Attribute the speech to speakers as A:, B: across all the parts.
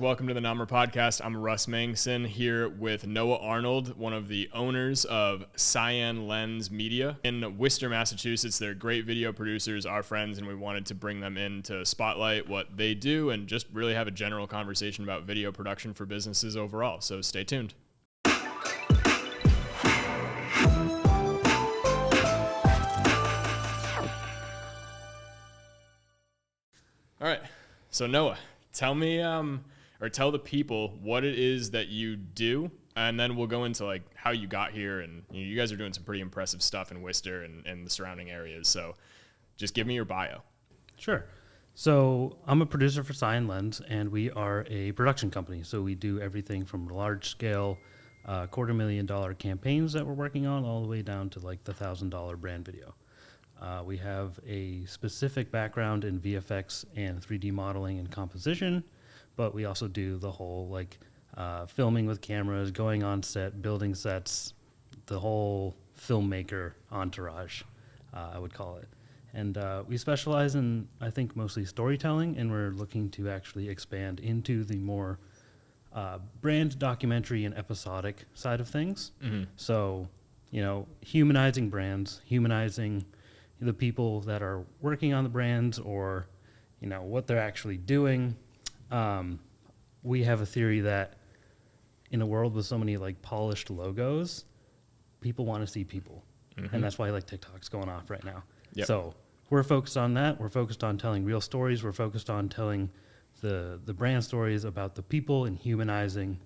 A: Welcome to the Namra podcast. I'm Russ Mangson here with Noah Arnold, one of the owners of Cyan Lense Media in Worcester, Massachusetts. They're great video producers, our friends, and we wanted to bring them in to spotlight what they do and just really have a general conversation about video production for businesses overall. So stay tuned. All right. So Noah, tell me, or tell the people what it is that you do, and then we'll go into like how you got here. And you guys are doing some pretty impressive stuff in Worcester and the surrounding areas. So just give me your bio.
B: Sure. So I'm a producer for Cyan Lense, and we are a production company. So we do everything from large scale, $250,000 campaigns that we're working on, all the way down to like the $1,000 brand video. We have a specific background in VFX and 3D modeling and composition, but we also do the whole like filming with cameras, going on set, building sets, the whole filmmaker entourage, I would call it. And we specialize in, I think, mostly storytelling, and we're looking to actually expand into the more brand documentary and episodic side of things. Mm-hmm. So, humanizing brands, humanizing the people that are working on the brands, or what they're actually doing. We have a theory that in a world with so many like polished logos, people want to see people. Mm-hmm. And that's why like TikTok's going off right now. Yep. So we're focused on that. We're focused on telling real stories. We're focused on telling the brand stories about the people and humanizing,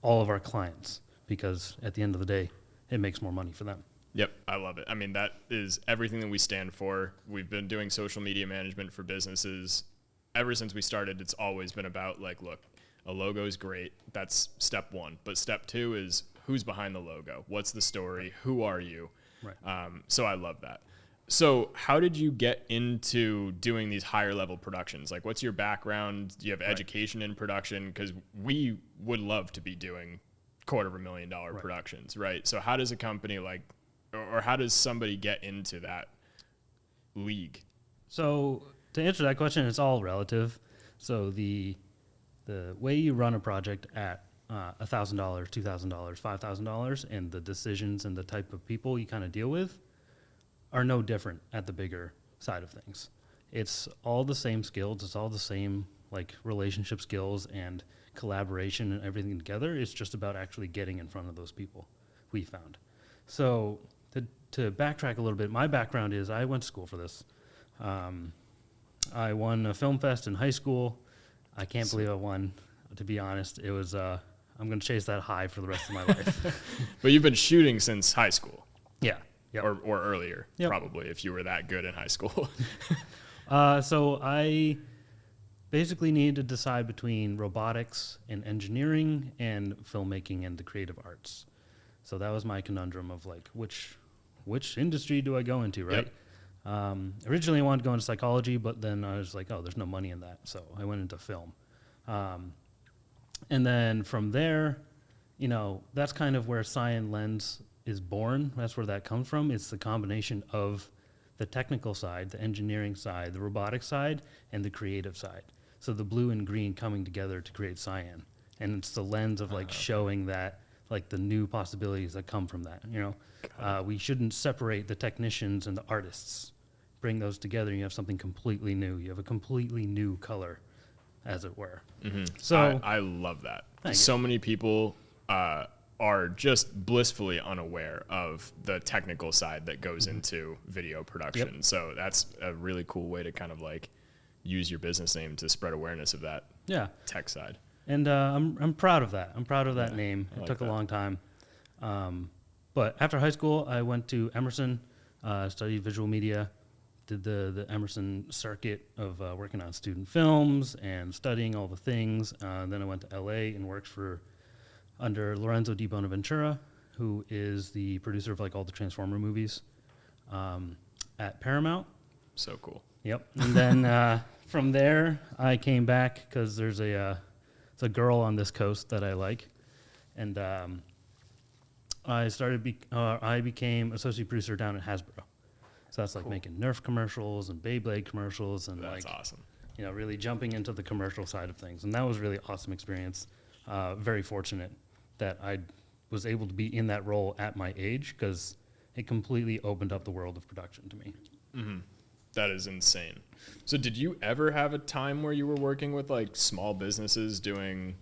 B: all of our clients, because at the end of the day, it makes more money for them.
A: Yep, I love it. I mean, that is everything that we stand for. We've been doing social media management for businesses ever since we started. It's always been about like, look, a logo is great. That's step one. But step two is who's behind the logo? What's the story? Who are you? Right. So I love that. So how did you get into doing these higher level productions? Like, what's your background? Do you have education in production? Because we would love to be doing $250,000 productions, right? So how does a company like, or how does somebody get into that league?
B: So to answer that question, it's all relative. So the way you run a project at $1,000, $2,000, $5,000, and the decisions and the type of people you kind of deal with are no different at the bigger side of things. It's all the same skills. It's all the same like relationship skills and collaboration and everything together. It's just about actually getting in front of those people, we found. So to backtrack a little bit, my background is I went to school for this. I won a film fest in high school. I can't believe I won, to be honest. It was, I'm going to chase that high for the rest of my life.
A: But you've been shooting since high school.
B: Yeah. Yep.
A: Or earlier, probably, if you were that good in high school.
B: So I basically needed to decide between robotics and engineering and filmmaking and the creative arts. So that was my conundrum of like, which industry do I go into, right? Yep. Originally I wanted to go into psychology, but then I was like, oh, there's no money in that. So I went into film. And then from there, that's kind of where Cyan Lense is born. That's where that comes from. It's the combination of the technical side, the engineering side, the robotic side, and the creative side. So the blue and green coming together to create Cyan. And it's the lens of like showing that, like the new possibilities that come from that, we shouldn't separate the technicians and the artists. Bring those together and you have something completely new. You have a completely new color, as it were. Mm-hmm. So
A: I love that. So many people are just blissfully unaware of the technical side that goes into video production. Yep. So that's a really cool way to kind of like use your business name to spread awareness of that tech side.
B: And I'm proud of that. I'm proud of that name. It took a long time. But after high school, I went to Emerson, studied visual media, did the Emerson circuit of working on student films and studying all the things. Then I went to LA and worked under Lorenzo Di Bonaventura, who is the producer of like all the Transformer movies at Paramount.
A: So cool.
B: Yep. And then from there, I came back because there's it's a girl on this coast that I like, and I became associate producer down at Hasbro. So that's like making Nerf commercials and Beyblade commercials and
A: that's awesome.
B: really jumping into the commercial side of things. And that was really awesome experience. Very fortunate that I was able to be in that role at my age, because it completely opened up the world of production to me.
A: Mm-hmm. That is insane. So did you ever have a time where you were working with like small businesses doing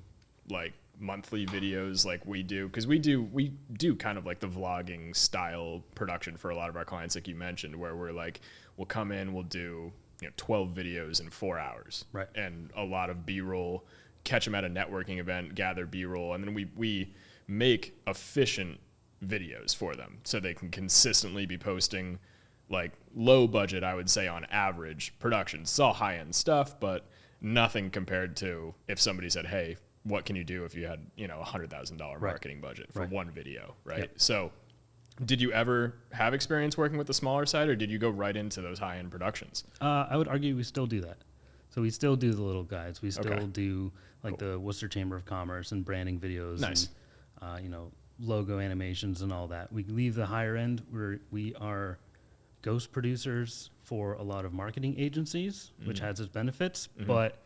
A: like monthly videos like we do? Because we do kind of like the vlogging style production for a lot of our clients, like you mentioned, where we'll come in, we'll do 12 videos in 4 hours,
B: right?
A: And a lot of B-roll, catch them at a networking event, gather B-roll, and then we make efficient videos for them so they can consistently be posting like low budget, I would say on average, productions. It's all high end stuff, but nothing compared to if somebody said, hey, what can you do if you had, $100,000 marketing budget for one video, right?
B: Yep.
A: So did you ever have experience working with the smaller side, or did you go right into those high end productions?
B: I would argue we still do that. So we still do the little guides. We still do like the Worcester Chamber of Commerce and branding videos.
A: Nice.
B: And, logo animations and all that. We leave the higher end where we are ghost producers for a lot of marketing agencies, which has its benefits, but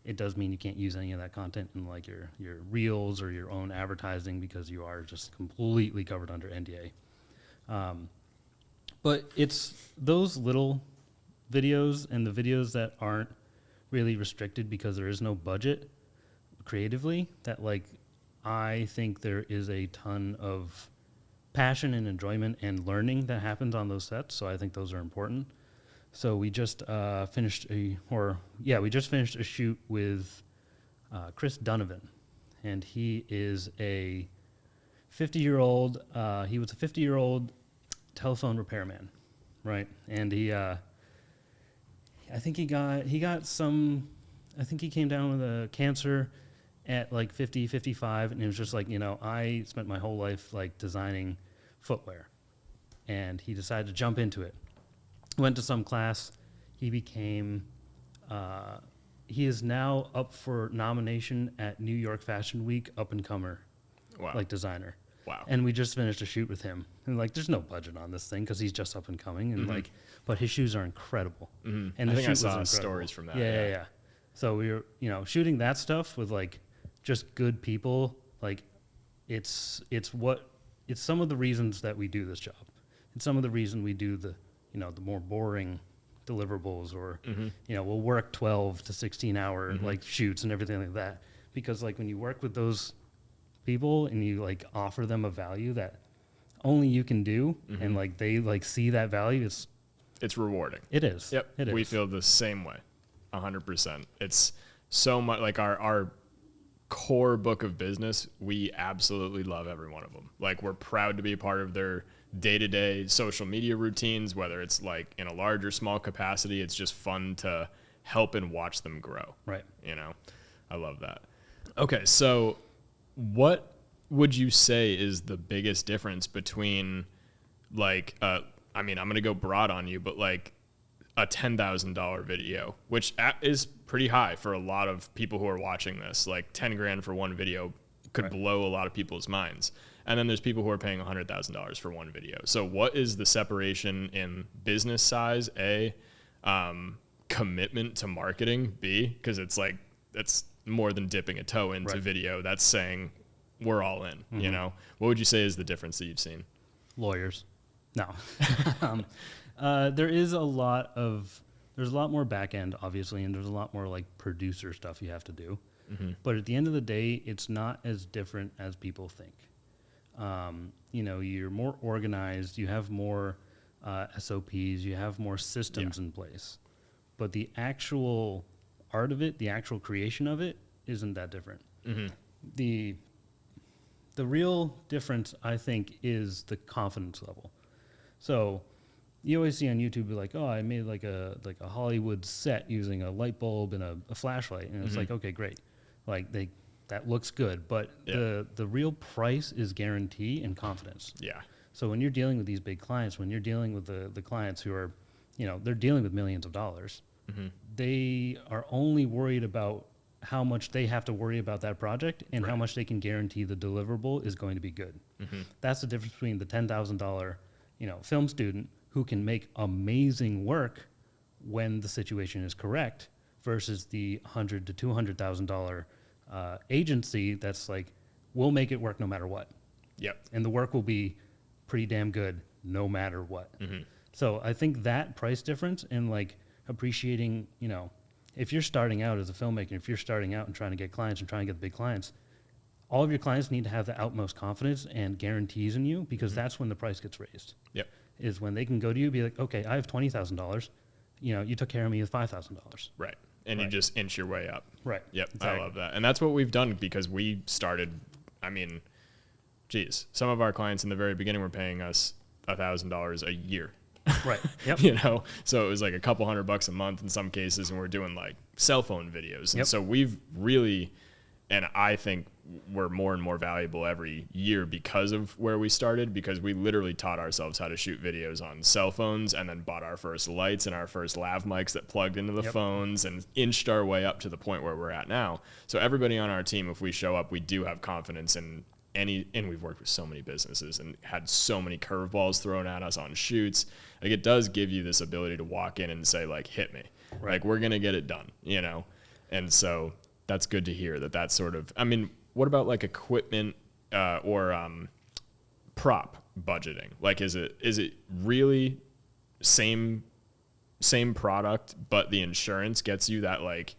B: it does mean you can't use any of that content in like your reels or your own advertising, because you are just completely covered under NDA. But it's those little videos and the videos that aren't really restricted because there is no budget creatively, that like I think there is a ton of passion and enjoyment and learning that happens on those sets. So I think those are important. So we just finished a shoot with Chris Donovan, and he is a 50-year-old. He was a 50-year-old telephone repairman, right? And he, I think he came down with a cancer at like 50, 55, and it was just like, I spent my whole life like designing footwear, and he decided to jump into it. Went to some class. He became, he is now up for nomination at New York Fashion Week, up and comer, like designer.
A: Wow.
B: And we just finished a shoot with him, and like, there's no budget on this thing because he's just up and coming, and like, but his shoes are incredible. And
A: I think I saw stories from that.
B: Yeah. So we were, shooting that stuff with like just good people. Like, it's some of the reasons that we do this job. It's some of the reason we do the more boring deliverables, or we'll work 12 to 16 hour like shoots and everything like that, because like when you work with those people and you like offer them a value that only you can do, and like they like see that value,
A: it's rewarding.
B: It is.
A: Yep.
B: It is.
A: We feel the same way, 100%. It's so much like our core book of business. We absolutely love every one of them. Like, we're proud to be a part of their day-to-day social media routines, whether it's like in a large or small capacity. It's just fun to help and watch them grow.
B: Right.
A: I love that. Okay. So what would you say is the biggest difference between like, I'm going to go broad on you, but like a $10,000 video, which is pretty high for a lot of people who are watching this. Like $10,000 for one video could blow a lot of people's minds. And then there's people who are paying $100,000 for one video. So what is the separation in business size? A, commitment to marketing. B, because it's like, that's more than dipping a toe into video. That's saying we're all in, What would you say is the difference that you've seen?
B: Lawyers. No. There's a lot more back end, obviously, and there's a lot more like producer stuff you have to do. But at the end of the day, it's not as different as people think. You're more organized, you have more SOPs, you have more systems in place. But the actual art of it, the actual creation of it, isn't that different. The real difference, I think, is the confidence level. So you always see on YouTube, like, oh, I made like a Hollywood set using a light bulb and a flashlight, and it's like, okay, great, like that looks good, but the real price is guarantee and confidence. Yeah. So when you're dealing with these big clients, when you're dealing with the clients who are, they're dealing with millions of dollars, they are only worried about how much they have to worry about that project and how much they can guarantee the deliverable is going to be good. That's the difference between the $10,000, film student who can make amazing work when the situation is correct versus the $100,000 to $200,000 agency that's like, we'll make it work no matter what.
A: Yep.
B: And the work will be pretty damn good no matter what.
A: Mm-hmm.
B: So I think that price difference and like appreciating, you know, if you're starting out as a filmmaker, if you're starting out and trying to get clients and trying to get the big clients, all of your clients need to have the utmost confidence and guarantees in you, because that's when the price gets raised.
A: Yep.
B: Is when they can go to you and be like, okay, I have $20,000. You know, you took care of me with $5,000.
A: Right. And you just inch your way up.
B: Right.
A: Yep.
B: Exactly.
A: I love that. And that's what we've done, because we started, I mean, geez, some of our clients in the very beginning were paying us $1,000 a year.
B: Right. Yep.
A: You know, so it was like a couple $100 a month in some cases, and we're doing like cell phone videos. And so we've really, and I think we're more and more valuable every year because of where we started, because we literally taught ourselves how to shoot videos on cell phones, and then bought our first lights and our first lav mics that plugged into the phones, and inched our way up to the point where we're at now. So everybody on our team, if we show up, we do have confidence in and we've worked with so many businesses and had so many curveballs thrown at us on shoots. Like, it does give you this ability to walk in and say, like, hit me. Right. Like, we're going to get it done, you know? And so that's good to hear that sort of, I mean, what about like equipment or prop budgeting? Like, is it really same product, but the insurance gets you that like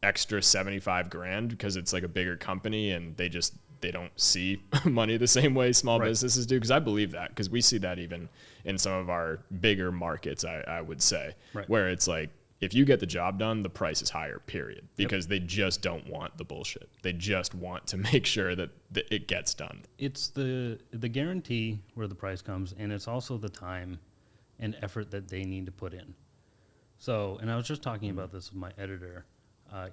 A: extra $75,000 because it's like a bigger company and they don't see money the same way small businesses do? Because I believe that, because we see that even in some of our bigger markets, I would say, where it's like, if you get the job done, the price is higher, period, because they just don't want the bullshit. They just want to make sure that it gets done.
B: It's the guarantee where the price comes, and it's also the time and effort that they need to put in. So, and I was just talking about this with my editor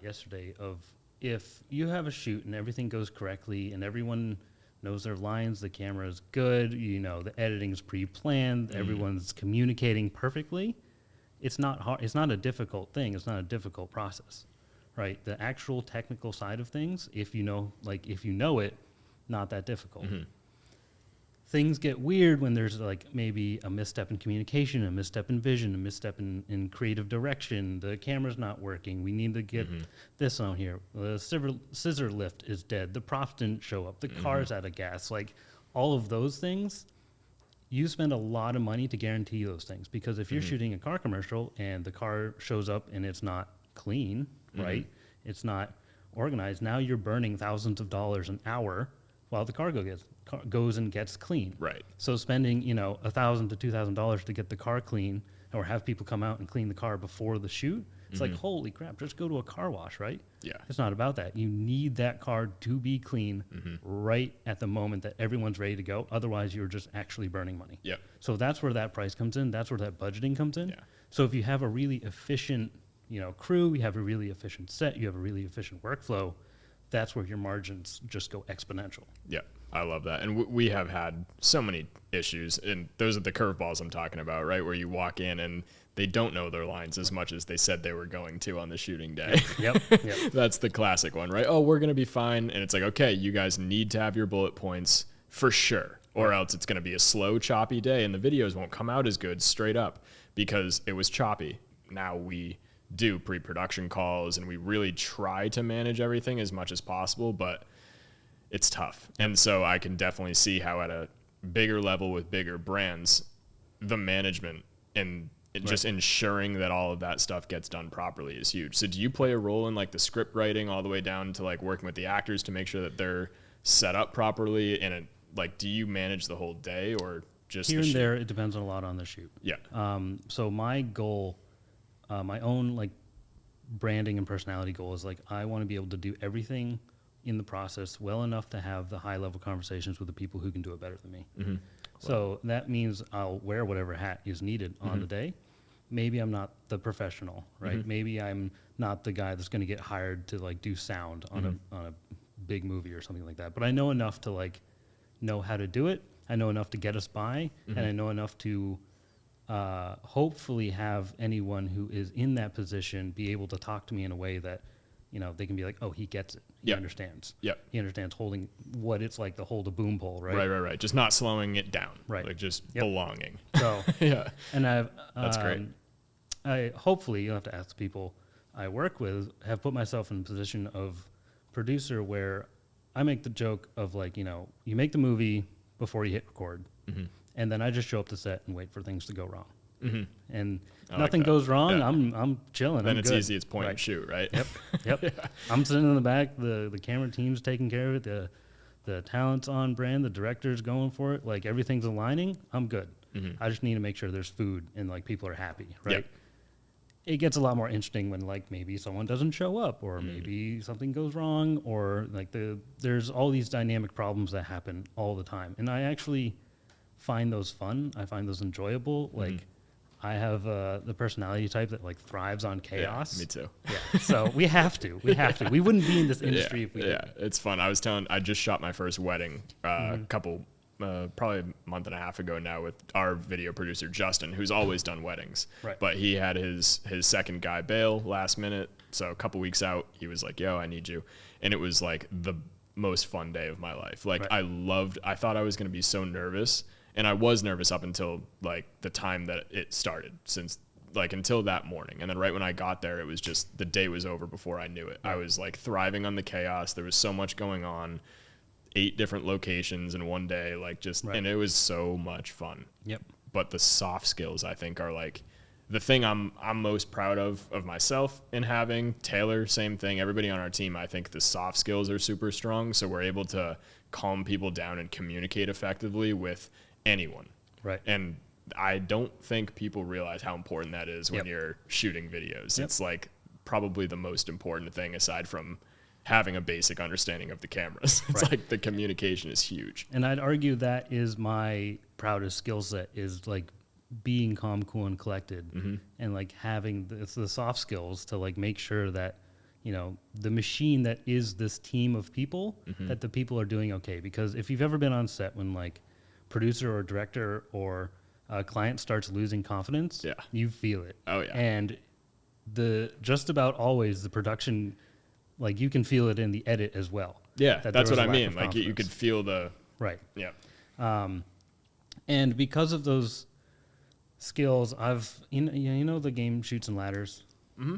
B: yesterday, of if you have a shoot and everything goes correctly and everyone knows their lines, the camera is good, you know, the editing's pre-planned, everyone's communicating perfectly, it's not hard. It's not a difficult thing. It's not a difficult process, right? The actual technical side of things, if you know it, not that difficult. Things get weird when there's like maybe a misstep in communication, a misstep in vision, a misstep in creative direction. The camera's not working. We need to get this on here. The scissor lift is dead. The props didn't show up. The car's out of gas. Like, all of those things, you spend a lot of money to guarantee those things, because if you're shooting a car commercial and the car shows up and it's not clean, right? It's not organized. Now you're burning thousands of dollars an hour while the car goes and gets clean.
A: Right.
B: So spending, you know, $1,000 to $2,000 to get the car clean, or have people come out and clean the car before the shoot, it's like, holy crap, just go to a car wash, right?
A: Yeah.
B: It's not about that. You need that car to be clean right at the moment that everyone's ready to go. Otherwise, you're just actually burning money.
A: Yeah.
B: So that's where that price comes in. That's where that budgeting comes in.
A: Yeah.
B: So if you have a really efficient, you know, crew, you have a really efficient set, you have a really efficient workflow, that's where your margins just go exponential.
A: Yeah, I love that. And we have had so many issues, and those are the curveballs I'm talking about, right? Where you walk in and they don't know their lines as much as they said they were going to on the shooting day.
B: Yep.
A: That's the classic one, right? Oh, we're going to be fine. And it's like, okay, you guys need to have your bullet points for sure, or else it's going to be a slow, choppy day, and the videos won't come out as good straight up because it was choppy. Now we do pre-production calls, and we really try to manage everything as much as possible, but it's tough. And so I can definitely see how at a bigger level with bigger brands, the management and just ensuring that all of that stuff gets done properly is huge. So do you play a role in like the script writing all the way down to like working with the actors to make sure that they're set up properly? And like, do you manage the whole day, or just
B: here and there? It depends a lot on the shoot.
A: Yeah.
B: So my goal, my own like branding and personality goal, is like, I want to be able to do everything in the process well enough to have the high level conversations with the people who can do it better than me. So that means I'll wear whatever hat is needed on the day. Maybe I'm not the professional, right? Maybe I'm not the guy that's going to get hired to like do sound on a big movie or something like that. But I know enough to like know how to do it. I know enough to get us by, and I know enough to hopefully have anyone who is in that position be able to talk to me in a way that, you know, they can be like, oh, he gets it. He understands. He understands holding what it's like to hold a boom pole, right?
A: Right. Just not slowing it down.
B: Right.
A: Like just belonging.
B: So
A: yeah.
B: And
A: That's great.
B: I hopefully, you'll have to ask the people, I work with have put myself in a position of producer where I make the joke of like, you make the movie before you hit record, and then I just show up to set and wait for things to go wrong. And nothing goes wrong.
A: Yeah.
B: I'm chilling.
A: Then
B: I'm
A: it's
B: good.
A: easy. It's point and shoot, right?
B: Yep.
A: Yeah.
B: I'm sitting in the back. The camera team's taking care of it. The talent's on brand. The director's going for it. Like everything's aligning. I'm good. I just need to make sure there's food and like people are happy, right?
A: Yep.
B: It gets a lot more interesting when like maybe someone doesn't show up or maybe something goes wrong or like there's all these dynamic problems that happen all the time. And I actually find those fun. I find those enjoyable. Like I have the personality type that like thrives on chaos.
A: Yeah, me too.
B: Yeah. So we have to. We wouldn't be in this industry if we didn't.
A: Yeah, it's fun. I just shot my first wedding probably a month and a half ago now with our video producer, Justin, who's always done weddings.
B: Right.
A: But he had his second guy bail last minute. So a couple weeks out, he was like, yo, I need you. And it was like the most fun day of my life. Like I thought I was going to be so nervous. And I was nervous up until like the time that it started, since like until that morning. And then right when I got there, it was just the day was over before I knew it. I was like thriving on the chaos. There was so much going on, 8 different locations in one day, like just, and it was so much fun.
B: Yep.
A: But the soft skills, I think, are like the thing I'm most proud of myself in having. Taylor, same thing. Everybody on our team, I think the soft skills are super strong. So we're able to calm people down and communicate effectively with anyone.
B: Right.
A: And I don't think people realize how important that is when you're shooting videos. It's like probably the most important thing aside from having a basic understanding of the cameras. It's like the communication is huge.
B: And I'd argue that is my proudest skill set, is like being calm, cool, and collected, and like having the soft skills to like make sure that, the machine that is this team of people, that the people are doing okay. Because if you've ever been on set when like producer or director or a client starts losing confidence, you feel it.
A: Oh yeah.
B: And just about always the production, like you can feel it in the edit as well.
A: Yeah, that's what I mean. Like you could feel the
B: and because of those skills, I've the game Shoots and Ladders.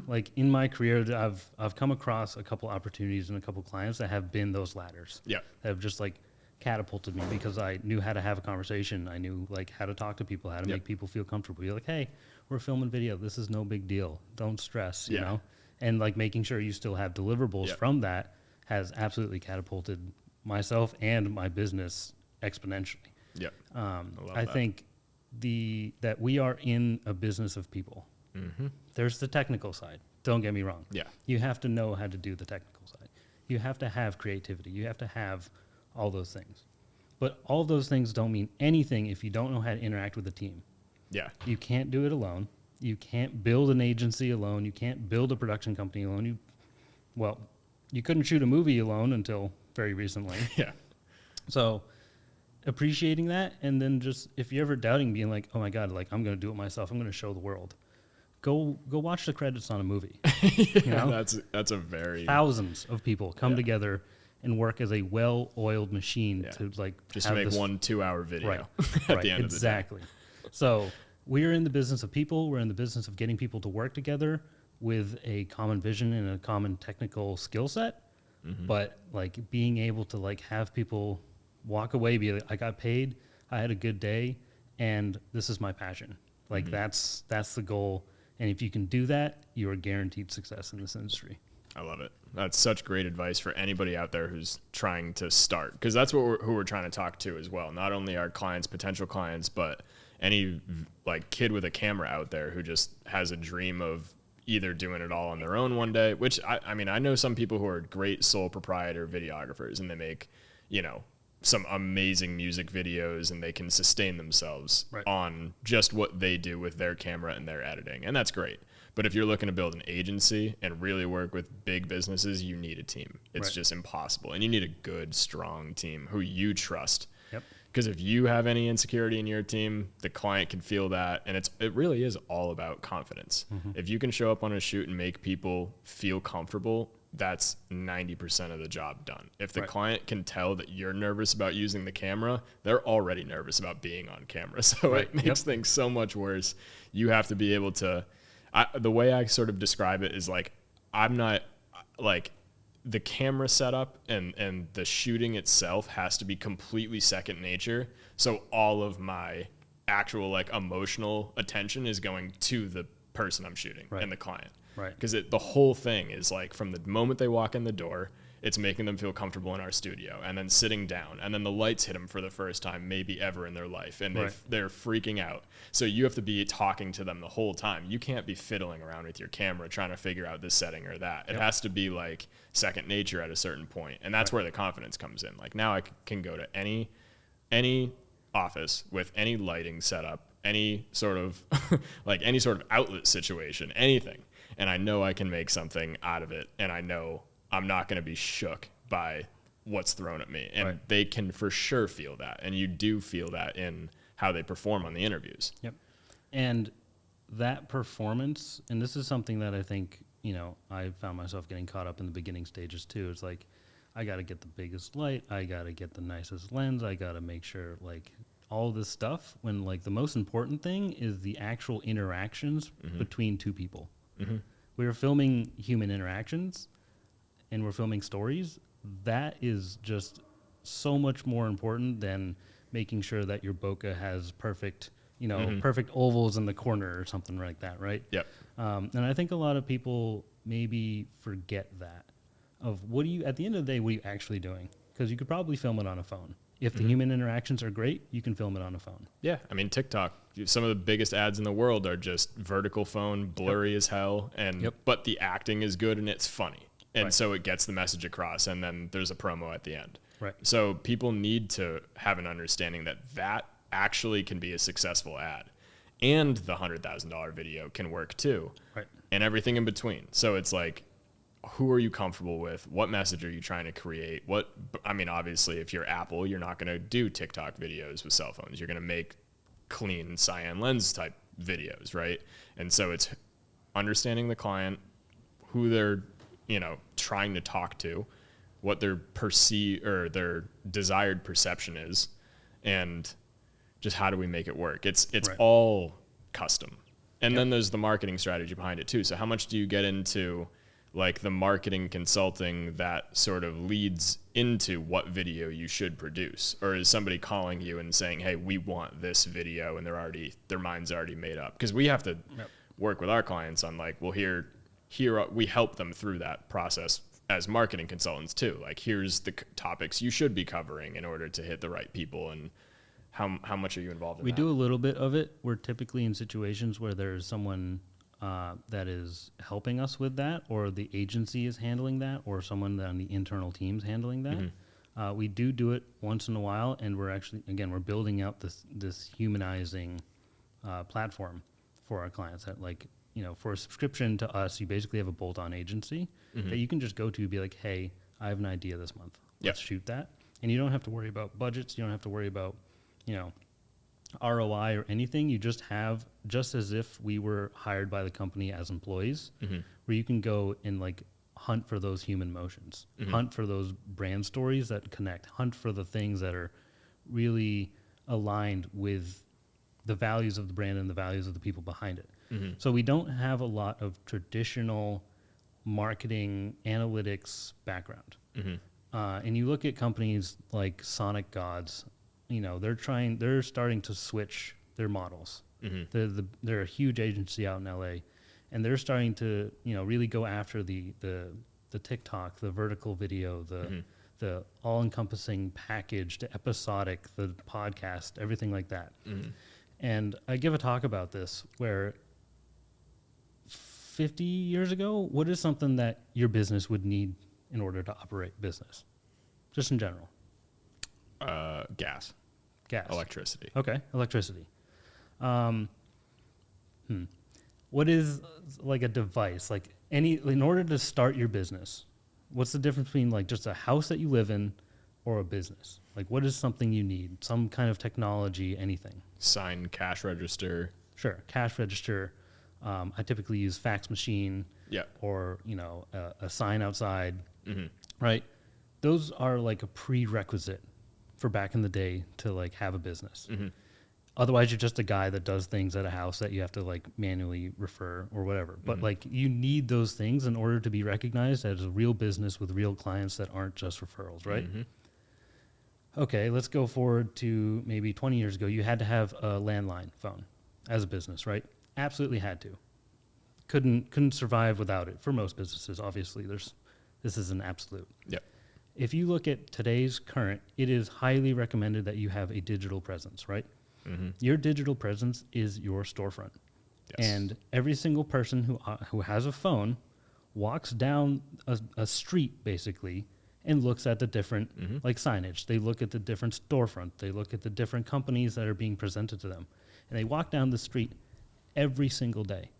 B: Like in my career, I've come across a couple opportunities and a couple clients that have been those ladders.
A: Yeah,
B: that have just like catapulted me because I knew how to have a conversation. I knew like how to talk to people, how to make people feel comfortable. You're like, hey, we're filming video. This is no big deal. Don't stress, you know? And like making sure you still have deliverables from that has absolutely catapulted myself and my business exponentially.
A: Yeah.
B: I think that we are in a business of people. There's the technical side. Don't get me wrong.
A: Yeah.
B: You have to know how to do the technical side. You have to have creativity. You have to have all those things. But all those things don't mean anything if you don't know how to interact with a team.
A: Yeah.
B: You can't do it alone. You can't build an agency alone. You can't build a production company alone. You couldn't shoot a movie alone until very recently.
A: Yeah.
B: So appreciating that, and then just if you're ever doubting, being like, oh my God, like I'm going to do it myself. I'm going to show the world. Go watch the credits on a movie.
A: That's a very
B: thousands of people come together and work as a well-oiled machine to like
A: just to make 1 2-hour video at the end of the day.
B: Exactly. So we're in the business of people. We're in the business of getting people to work together with a common vision and a common technical skill set. But like being able to like have people walk away, be like, I got paid, I had a good day, and this is my passion. Like that's the goal. And if you can do that, you are guaranteed success in this industry.
A: I love it. That's such great advice for anybody out there who's trying to start, because that's who we're trying to talk to as well. Not only our clients, potential clients, but any like kid with a camera out there who just has a dream of either doing it all on their own one day, which I mean, I know some people who are great sole proprietor videographers and they make, some amazing music videos and they can sustain themselves on just what they do with their camera and their editing. And that's great. But if you're looking to build an agency and really work with big businesses, you need a team. It's just impossible. And you need a good, strong team who you trust. Because if you have any insecurity in your team, the client can feel that. And it really is all about confidence. If you can show up on a shoot and make people feel comfortable, that's 90% of the job done. If the client can tell that you're nervous about using the camera, they're already nervous about being on camera. So it makes things so much worse. You have to be able to, the way I sort of describe it is like I'm not like the camera setup and the shooting itself has to be completely second nature. So all of my actual like emotional attention is going to the person I'm shooting and the client.
B: Right.
A: Because the whole thing is like from the moment they walk in the door, it's making them feel comfortable in our studio, and then sitting down, and then the lights hit them for the first time, maybe ever in their life, and they're freaking out. So you have to be talking to them the whole time. You can't be fiddling around with your camera trying to figure out this setting or that. It has to be like second nature at a certain point, and that's where the confidence comes in. Like now I can go to any office with any lighting setup, any sort of like any sort of outlet situation, anything, and I know I can make something out of it, and I know I'm not going to be shook by what's thrown at me. And they can for sure feel that. And you do feel that in how they perform on the interviews.
B: Yep. And that performance, and this is something that I think, you know, I found myself getting caught up in the beginning stages too. It's like, I got to get the biggest light. I got to get the nicest lens. I got to make sure like all this stuff, when like the most important thing is the actual interactions between two people. We were filming human interactions, and we're filming stories. That is just so much more important than making sure that your bokeh has perfect, you know, perfect ovals in the corner or something like that, right?
A: Yep.
B: And I think a lot of people maybe forget that of what do you, at the end of the day, what are you actually doing? Because you could probably film it on a phone. If the human interactions are great, you can film it on a phone.
A: Yeah. I mean, TikTok, some of the biggest ads in the world are just vertical phone, blurry as hell. And, but the acting is good and it's funny. And so it gets the message across, and then there's a promo at the end.
B: Right.
A: So people need to have an understanding that that actually can be a successful ad, and the $100,000 video can work too, and everything in between. So it's like, who are you comfortable with? What message are you trying to create? I mean, obviously, if you're Apple, you're not going to do TikTok videos with cell phones. You're going to make clean Cyan Lens type videos, right? And so it's understanding the client, who they're trying to talk to, what their their desired perception is, and just how do we make it work? It's all custom. And then there's the marketing strategy behind it too. So how much do you get into like the marketing consulting that sort of leads into what video you should produce? Or is somebody calling you and saying, hey, we want this video, and their mind's already made up? Because we have to work with our clients on like, well, here we help them through that process as marketing consultants too. Like, here's the topics you should be covering in order to hit the right people, and how much are you involved in that?
B: We do a little bit of it. We're typically in situations where there's someone that is helping us with that, or the agency is handling that, or someone on the internal team's handling that. We do it once in a while, and we're actually, again, we're building up this humanizing platform for our clients that, like, you know, for a subscription to us, you basically have a bolt-on agency that you can just go to and be like, hey, I have an idea this month. Let's shoot that. And you don't have to worry about budgets. You don't have to worry about, you know, ROI or anything. You just have, just as if we were hired by the company as employees, where you can go and like hunt for those human motions, hunt for those brand stories that connect, hunt for the things that are really aligned with the values of the brand and the values of the people behind it. So we don't have a lot of traditional marketing analytics background. And you look at companies like Sonic Gods, you know, they're starting to switch their models. They're a huge agency out in LA, and they're starting to, you know, really go after the TikTok, the vertical video, the all-encompassing package, the episodic, the podcast, everything like that. And I give a talk about this where 50 years ago, what is something that your business would need in order to operate business? Just in general.
A: Gas. Electricity.
B: Okay, electricity. What is like a device? Like in order to start your business, what's the difference between like just a house that you live in or a business? Like, what is something you need? Some kind of technology, anything.
A: Sign, cash register.
B: Sure, cash register. I typically use fax machine. Or, you know, a sign outside. Right? Those are like a prerequisite for back in the day to like have a business. Otherwise, you're just a guy that does things at a house that you have to like manually refer or whatever. But like you need those things in order to be recognized as a real business with real clients that aren't just referrals, right? Okay, let's go forward to maybe 20 years ago. You had to have a landline phone as a business, right? Absolutely had to. Couldn't survive without it for most businesses. Obviously, this is an absolute.
A: Yep.
B: If you look at today's current, it is highly recommended that you have a digital presence, right? Your digital presence is your storefront.
A: Yes.
B: And every single person who has a phone walks down a street, basically, and looks at the different, like signage. They look at the different storefront. They look at the different companies that are being presented to them. And they walk down the street every single day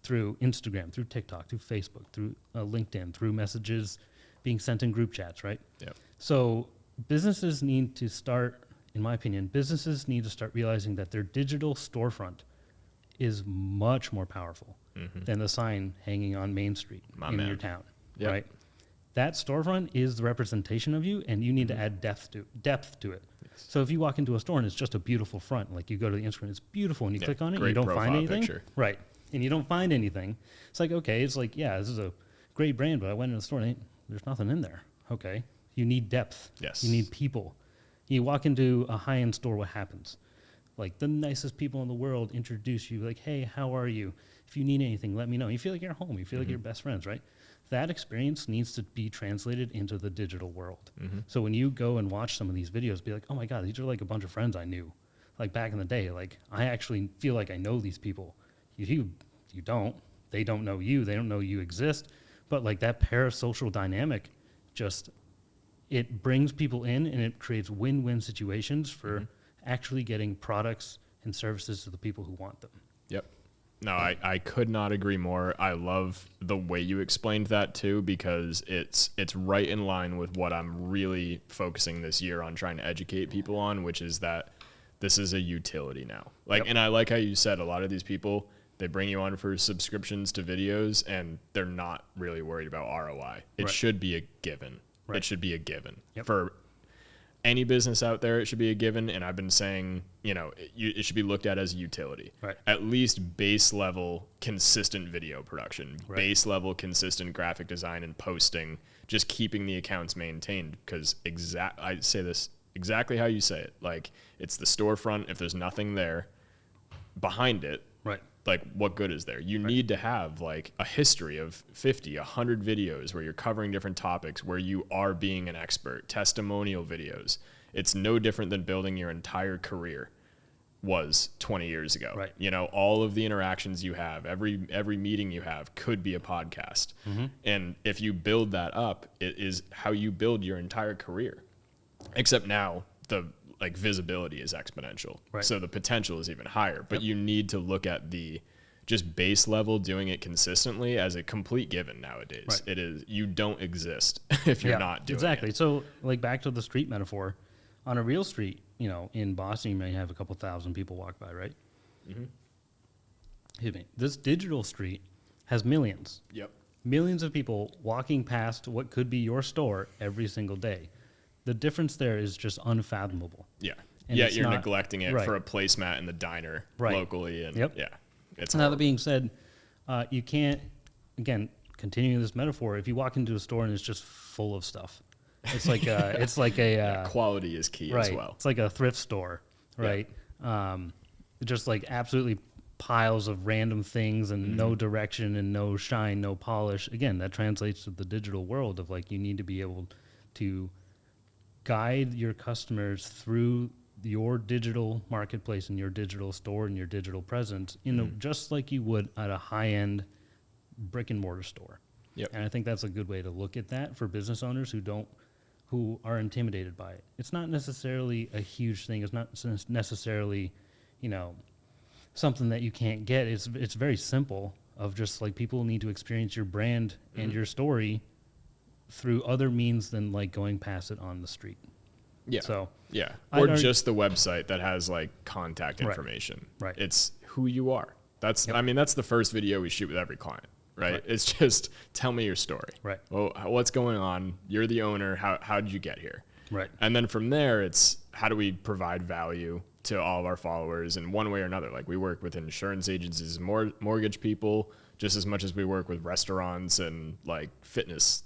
B: through Instagram, through TikTok, through Facebook, through LinkedIn, through messages being sent in group chats, right?
A: Yep.
B: So businesses need to start, in my opinion, businesses need to start realizing that their digital storefront is much more powerful than the sign hanging on Main Street in your town, right? That storefront is the representation of you, and you need to add depth to it. Yes. So if you walk into a store and it's just a beautiful front, like you go to the Instagram, it's beautiful, and you click on it, and you don't find anything, right? And you don't find anything. It's like, okay, it's like, yeah, this is a great brand, but I went in the store and there's nothing in there. Okay, you need depth.
A: Yes.
B: You need people. You walk into a high-end store, what happens? Like the nicest people in the world introduce you, like, hey, how are you? If you need anything, let me know. You feel like you're home. You feel like you're best friends, right? That experience needs to be translated into the digital world. So when you go and watch some of these videos, be like, oh my God, these are like a bunch of friends I knew. Like back in the day, like I actually feel like I know these people. You don't. They don't know you. They don't know you exist. But like that parasocial dynamic just, it brings people in and it creates win-win situations for actually getting products and services to the people who want them.
A: Yep. No, I could not agree more. I love the way you explained that too, because it's right in line with what I'm really focusing this year on trying to educate people on, which is that this is a utility now. Like, and I like how you said a lot of these people, they bring you on for subscriptions to videos and they're not really worried about ROI. It should be a given. It should be a given for any business out there. It should be a given. And I've been saying, you know, it should be looked at as a utility, at least base level, consistent video production, base level, consistent graphic design and posting, just keeping the accounts maintained. Because I say this exactly how you say it. Like it's the storefront. If there's nothing there behind it, like what good is there? You need to have like a history of 50, 100 videos where you're covering different topics, where you are being an expert, testimonial videos. It's no different than building your entire career was 20 years ago. You know, all of the interactions you have, every meeting you have could be a podcast. And if you build that up, it is how you build your entire career. Except now the like visibility is exponential. So the potential is even higher, but you need to look at the just base level, doing it consistently as a complete given nowadays. It is, you don't exist if you're not doing it.
B: So like back to the street metaphor, on a real street, you know, in Boston, you may have a couple thousand people walk by, right? Excuse me. This digital street has millions. Millions of people walking past what could be your store every single day. The difference there is just unfathomable. And
A: you're neglecting it for a placemat in the diner locally. And it's
B: now that being said, you can't, again, continuing this metaphor, if you walk into a store and it's just full of stuff, it's like a
A: quality is key as well.
B: It's like a thrift store, right? Just like absolutely piles of random things and no direction and no shine, no polish. Again, that translates to the digital world of like, you need to be able to guide your customers through your digital marketplace and your digital store and your digital presence just like you would at a high-end brick and mortar store. And I think that's a good way to look at that for business owners who are intimidated by it. It's not necessarily a huge thing. It's not necessarily, you know, something that you can't get. It's very simple of just like people need to experience your brand and your story through other means than like going past it on the street. Or just the website that has like contact information. It's who you are. That's I mean, that's the first video we shoot with every client, right? It's just tell me your story. Well, what's going on? You're the owner. How did you get here? Right.
A: And then from there, it's how do we provide value to all of our followers in one way or another? Like we work with insurance agencies, mortgage people, just as much as we work with restaurants and like fitness,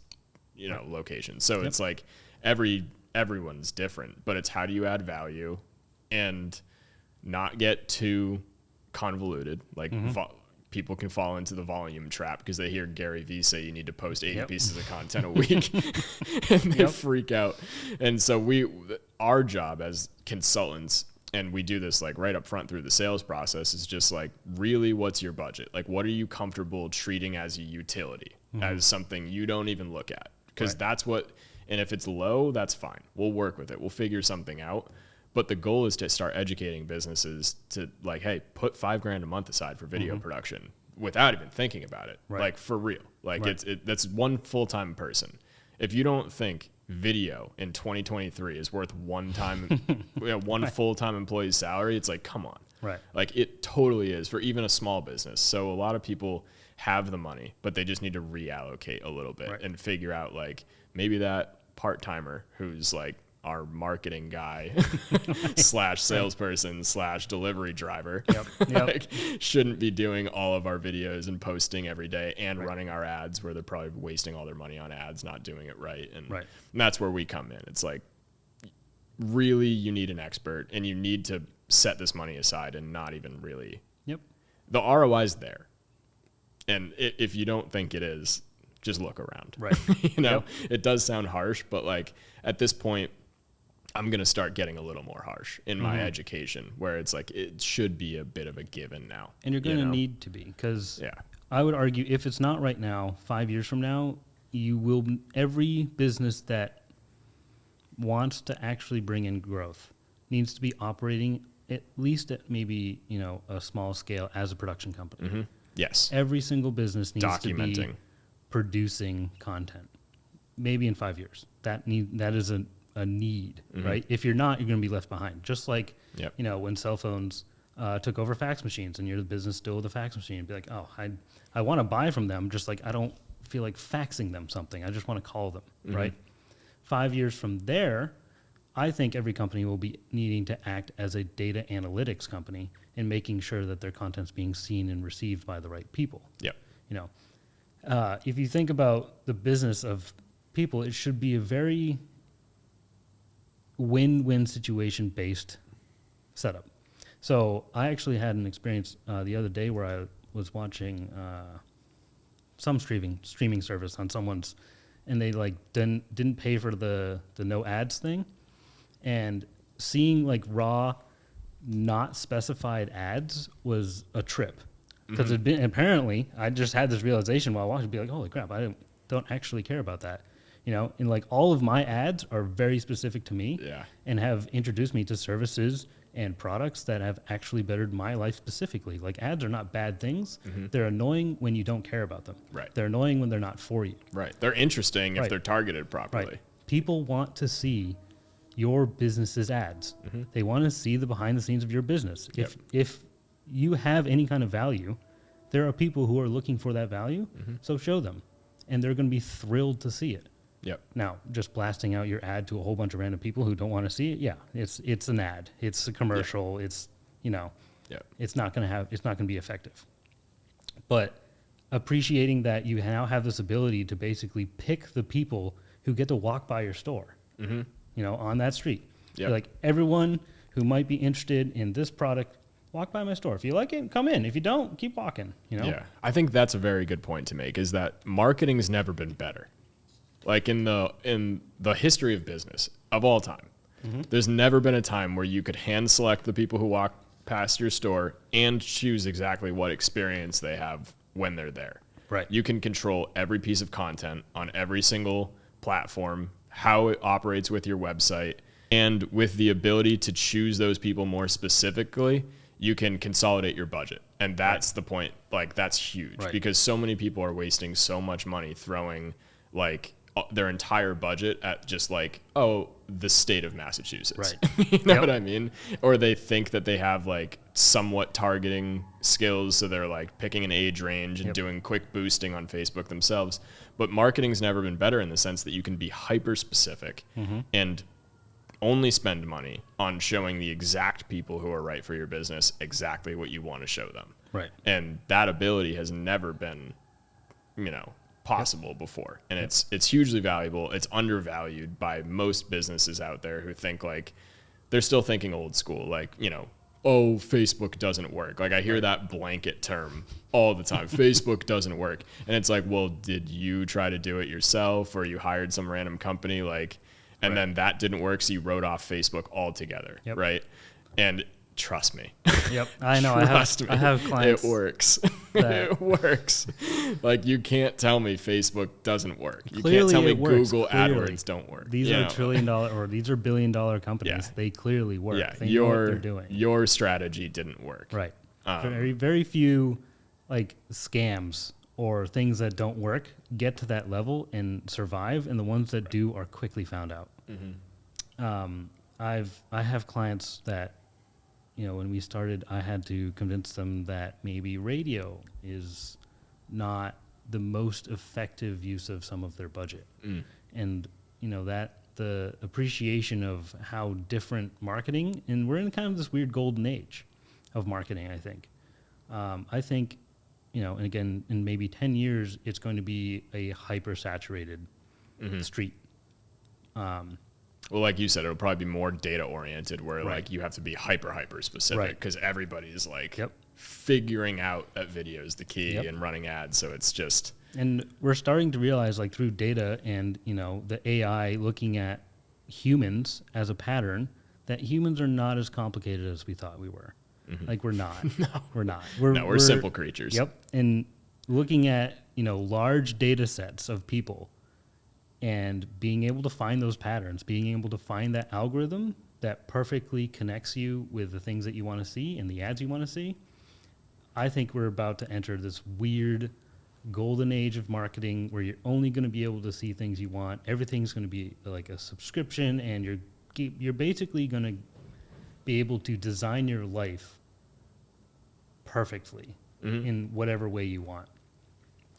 A: locations. So it's like everyone's different, but it's how do you add value and not get too convoluted. Like people can fall into the volume trap because they hear Gary Vee say you need to post 80 pieces of content a week and they freak out. And so our job as consultants, and we do this like right up front through the sales process, is just like, really, what's your budget? Like, what are you comfortable treating as a utility, as something you don't even look at? Because that's what, and if it's low, that's fine. We'll work with it. We'll figure something out. But the goal is to start educating businesses to like, hey, put $5,000 a month aside for video production without even thinking about it. Like for real. Like that's one full-time person. If you don't think video in 2023 is worth one full-time employee's salary, it's like, come on.
B: Right.
A: Like it totally is for even a small business. So a lot of people have the money, but they just need to reallocate a little bit and figure out like maybe that part-timer who's like our marketing guy / salesperson / delivery driver like, shouldn't be doing all of our videos and posting every day and running our ads, where they're probably wasting all their money on ads, not doing it right. And that's where we come in. It's like, really, you need an expert and you need to set this money aside and not even really. The ROI is there. And if you don't think it is, just look around. It does sound harsh, but like at this point, I'm going to start getting a little more harsh in my education, where it's like, it should be a bit of a given now.
B: And you're going to need to be, because I would argue if it's not right now, 5 years from now, every business that wants to actually bring in growth needs to be operating at least at maybe, a small scale as a production company.
A: Yes.
B: Every single business needs to be producing content. Maybe in 5 years. That is a need, right? If you're not, you're going to be left behind. Just like, when cell phones took over fax machines, and you're the business still with a fax machine, be like, oh, I want to buy from them, just like I don't feel like faxing them something. I just want to call them, right? 5 years from there, I think every company will be needing to act as a data analytics company and making sure that their content's being seen and received by the right people. If you think about the business of people, it should be a very win-win situation based setup. So I actually had an experience the other day where I was watching some streaming service on someone's, and they like didn't pay for the no ads thing, and seeing like raw, not specified ads was a trip, because it'd been, apparently I just had this realization while watching, be like, holy crap, I don't actually care about that. And like all of my ads are very specific to me and have introduced me to services and products that have actually bettered my life specifically. Like ads are not bad things. They're annoying when you don't care about them. They're annoying when they're not for you.
A: They're interesting if they're targeted properly.
B: People want to see your business's ads. They want to see the behind the scenes of your business. If you have any kind of value, there are people who are looking for that value, so show them. And they're going to be thrilled to see it. Now, just blasting out your ad to a whole bunch of random people who don't want to see it, it's an ad. It's a commercial. It's, it's not going to be effective. But appreciating that you now have this ability to basically pick the people who get to walk by your store, on that street. Like everyone who might be interested in this product, walk by my store. If you like it, come in. If you don't, keep walking,
A: I think that's a very good point to make, is that marketing's never been better. Like in the history of business of all time, there's never been a time where you could hand select the people who walk past your store and choose exactly what experience they have when they're there. You can control every piece of content on every single platform, how it operates with your website, and with the ability to choose those people more specifically, you can consolidate your budget. And that's the point. Like that's huge because so many people are wasting so much money throwing like their entire budget at just like, the state of Massachusetts. You know what I mean? Or they think that they have like somewhat targeting skills, so they're like picking an age range and doing quick boosting on Facebook themselves. But marketing's never been better in the sense that you can be hyper specific and only spend money on showing the exact people who are right for your business exactly what you want to show them.
B: Right.
A: And that ability has never been, possible before. And it's hugely valuable. It's undervalued by most businesses out there who think like they're still thinking old school, like, oh, Facebook doesn't work. Like I hear that blanket term all the time. Facebook doesn't work. And it's like, well, did you try to do it yourself or you hired some random company? Like, and then that didn't work. So you wrote off Facebook altogether.
B: Yep.
A: Right. And trust me.
B: Yep. I know. I have clients.
A: It works. It works. Like you can't tell me Facebook doesn't work. You can't tell me Google AdWords don't work.
B: These are $1 trillion or these are $1 billion companies.
A: Yeah.
B: They clearly work.
A: Yeah.
B: They know what they're doing.
A: Your strategy didn't work.
B: Right. Very few like scams or things that don't work get to that level and survive, and the ones that do are quickly found out. I have clients that, when we started, I had to convince them that maybe radio is not the most effective use of some of their budget. And, that the appreciation of how different marketing, and we're in kind of this weird golden age of marketing, I think. I think, and again, in maybe 10 years, it's going to be a hyper-saturated street.
A: Well, like you said, it'll probably be more data oriented where like you have to be hyper specific because everybody's like figuring out that video is the key and running ads. So it's just.
B: And we're starting to realize like through data and, the AI looking at humans as a pattern that humans are not as complicated as we thought we were. Like we're not. We're not.
A: We're simple creatures.
B: Yep. And looking at, large data sets of people and being able to find those patterns, being able to find that algorithm that perfectly connects you with the things that you want to see and the ads you want to see, I think we're about to enter this weird golden age of marketing where you're only going to be able to see things you want. Everything's going to be like a subscription, and you're basically going to be able to design your life perfectly in whatever way you want.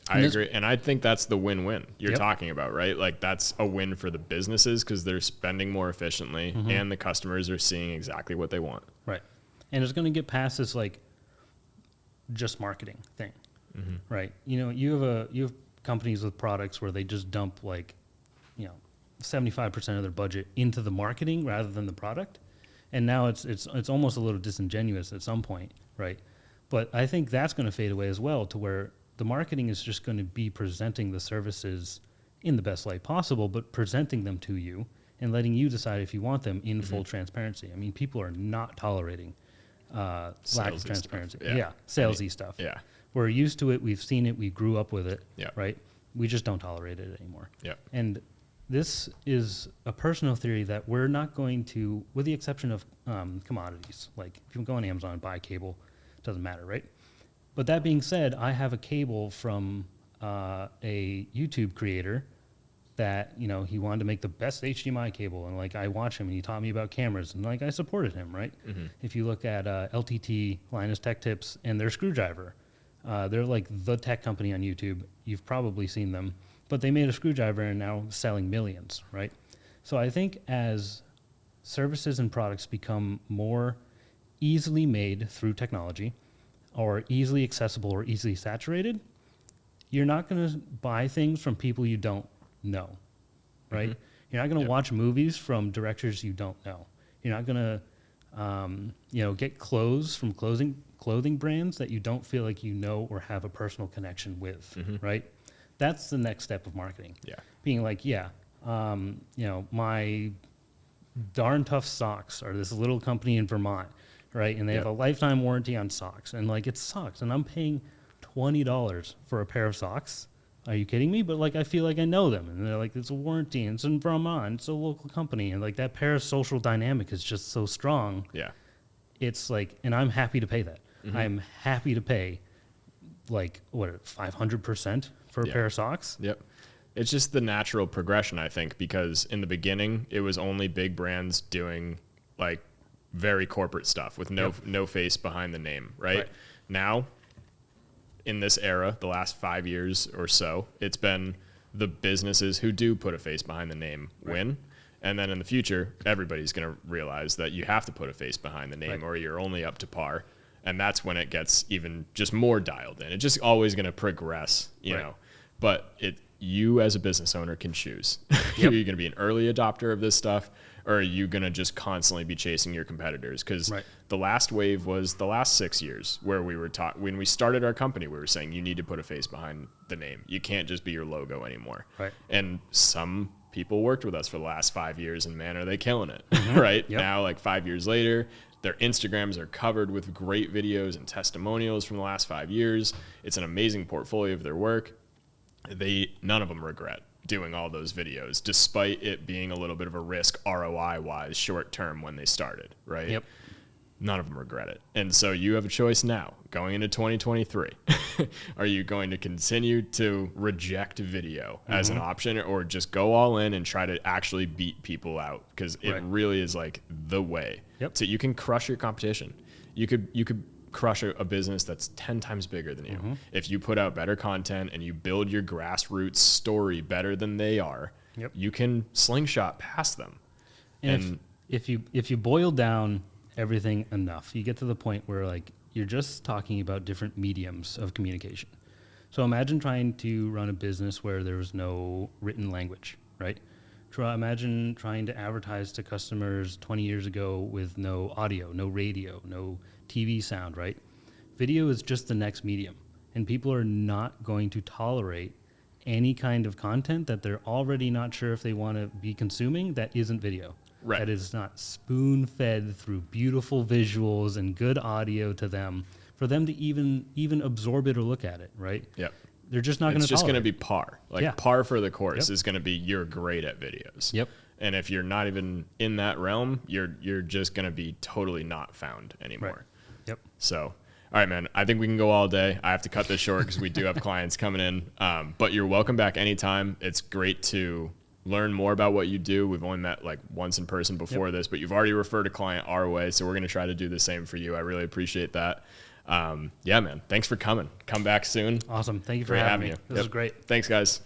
A: I agree. And I think that's the win-win you're talking about, right? Like that's a win for the businesses because they're spending more efficiently and the customers are seeing exactly what they want.
B: Right. And it's going to get past this like just marketing thing, right? You have companies with products where they just dump like, 75% of their budget into the marketing rather than the product. And now it's almost a little disingenuous at some point, right? But I think that's going to fade away as well to where the marketing is just going to be presenting the services in the best light possible, but presenting them to you and letting you decide if you want them in full transparency. I mean, people are not tolerating lack of transparency. Salesy stuff.
A: Yeah.
B: We're used to it. We've seen it. We grew up with it,
A: Yeah.
B: right? We just don't tolerate it anymore.
A: Yeah.
B: And this is a personal theory that we're not going to, with the exception of commodities. Like if you go on Amazon and buy cable, it doesn't matter, right? But that being said, I have a cable from a YouTube creator that, he wanted to make the best HDMI cable. And like I watch him and he taught me about cameras and like I supported him, right? If you look at LTT, Linus Tech Tips, and their screwdriver, they're like the tech company on YouTube. You've probably seen them. But they made a screwdriver and now selling millions, right? So I think as services and products become more easily made through technology or easily accessible or easily saturated, you're not going to buy things from people you don't know, right? You're not going to watch movies from directors you don't know. You're not going to, get clothes from clothing brands that you don't feel like you know or have a personal connection with, right? That's the next step of marketing.
A: Yeah.
B: Being like, my Darn Tough socks are this little company in Vermont, right? And they have a lifetime warranty on socks. And like, it sucks. And I'm paying $20 for a pair of socks. Are you kidding me? But like, I feel like I know them. And they're like, it's a warranty and it's in Vermont. It's a local company. And like that parasocial dynamic is just so strong.
A: Yeah.
B: It's like, and I'm happy to pay that. I'm happy to pay like, 500% for a pair of socks?
A: Yep. It's just the natural progression, I think, because in the beginning, it was only big brands doing like very corporate stuff with no face behind the name, right? Now, in this era, the last 5 years or so, it's been the businesses who do put a face behind the name win. And then in the future, everybody's going to realize that you have to put a face behind the name or you're only up to par. And that's when it gets even just more dialed in. It's just always going to progress, you know. But you as a business owner can choose. Are you going to be an early adopter of this stuff, or are you going to just constantly be chasing your competitors? Because the last wave was the last 6 years where we were taught, when we started our company, we were saying you need to put a face behind the name. You can't just be your logo anymore. And some people worked with us for the last 5 years, and man, are they killing it, Now, like 5 years later, their Instagrams are covered with great videos and testimonials from the last 5 years. It's an amazing portfolio of their work. None of them regret doing all those videos, despite it being a little bit of a risk ROI-wise short term when they started, right? None of them regret it. And so you have a choice now, going into 2023. Are you going to continue to reject video as an option, or just go all in and try to actually beat people out? Because it really is like the way. So you can crush your competition. You could crush a business that's 10 times bigger than you. If you put out better content and you build your grassroots story better than they are, you can slingshot past them.
B: And if you boil down everything enough, you get to the point where like you're just talking about different mediums of communication. So imagine trying to run a business where there's no written language, right? Imagine trying to advertise to customers 20 years ago with no audio, no radio, no TV sound, right? Video is just the next medium, and people are not going to tolerate any kind of content that they're already not sure if they want to be consuming that isn't video. That is not spoon-fed through beautiful visuals and good audio to them for them to even absorb it or look at it, right? They're just not going to tolerate it.
A: It's just going to be par. Par for the course is going to be you're great at videos. And if you're not even in that realm, you're just going to be totally not found anymore. So, all right, man, I think we can go all day. I have to cut this short because we do have clients coming in. But you're welcome back anytime. It's great to learn more about what you do. We've only met like once in person before this, but you've already referred a client our way. So we're going to try to do the same for you. I really appreciate that. Yeah, man. Thanks for coming. Come back soon.
B: Awesome. Thank you for having me. This was great.
A: Thanks, guys.